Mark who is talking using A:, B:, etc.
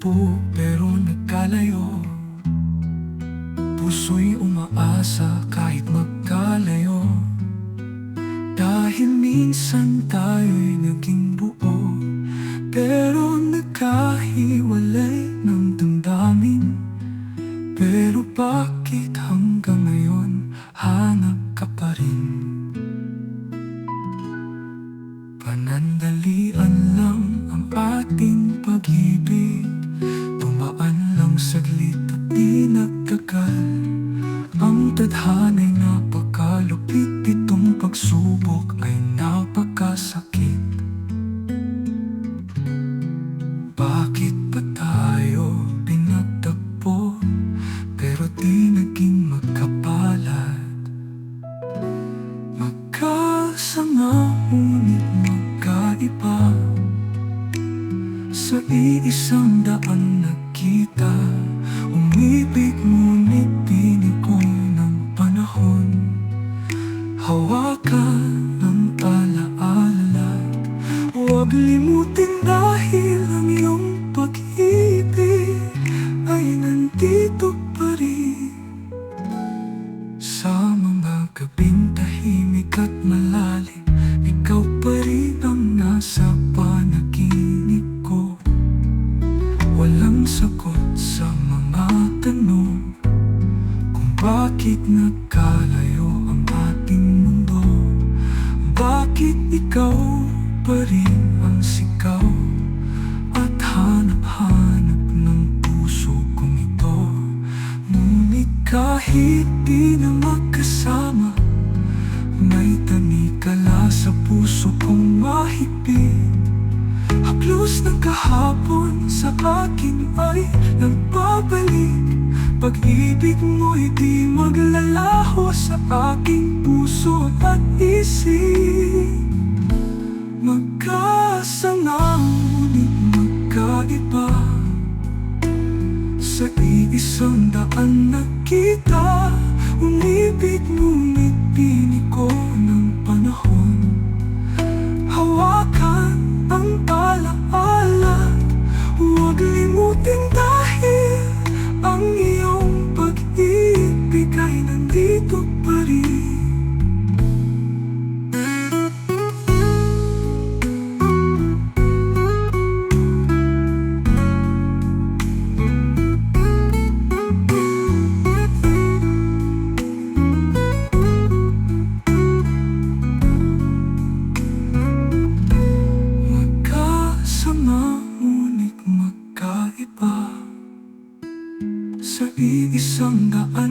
A: tagpo pero nagkalayo. Puso'y umaasa kahit magkalayo. Dahil minsan tayo'y naging buo, pero nagkahiwalay ng damdamin. Pero bakit hanggang ngayon hanap ka pa rin? Panandalian lang ang ating pag-ibig, tumaan lang saglit at di nagtagal. Ang tadhana'y napakalupit, itong pagsubok ay napakasakit. Bakit ba tayo pinagtagpo pero di naging magkapalad? Magkasama ngunit magkaiba, sa iisang daan nagkita. Umibig ngunit piniko ng panahon. Hawakan ang alaala, huwag limutin dahil ang iyong pag-ibig ay nandito pa rin. Sa mga gabing tahimik at malalim, ikaw pa rin ang nasa panaginip ko. Walang sagot sa mga tanong kung bakit nagkalayo ang ating mundo. Bakit ikaw pa rin ang sigaw at hanap-hanap ng puso kong ito. Ngunit kahit di na magkasama, may tanikala sa puso kong mahigpit. Haplos ng kahapon sa akin ay nagbabalik. Pag-ibig mo'y di maglalaho sa aking puso at isip. Magkasama ngunit magkaiba, sa iisang daan nagkita. Umibig ngunit piniko ng panahon. Hawakan ang alaala, huwag limutin dahil ang iyong pag-ibig ay nandito pa rin. Ngunit magkaiba, sa iisang daan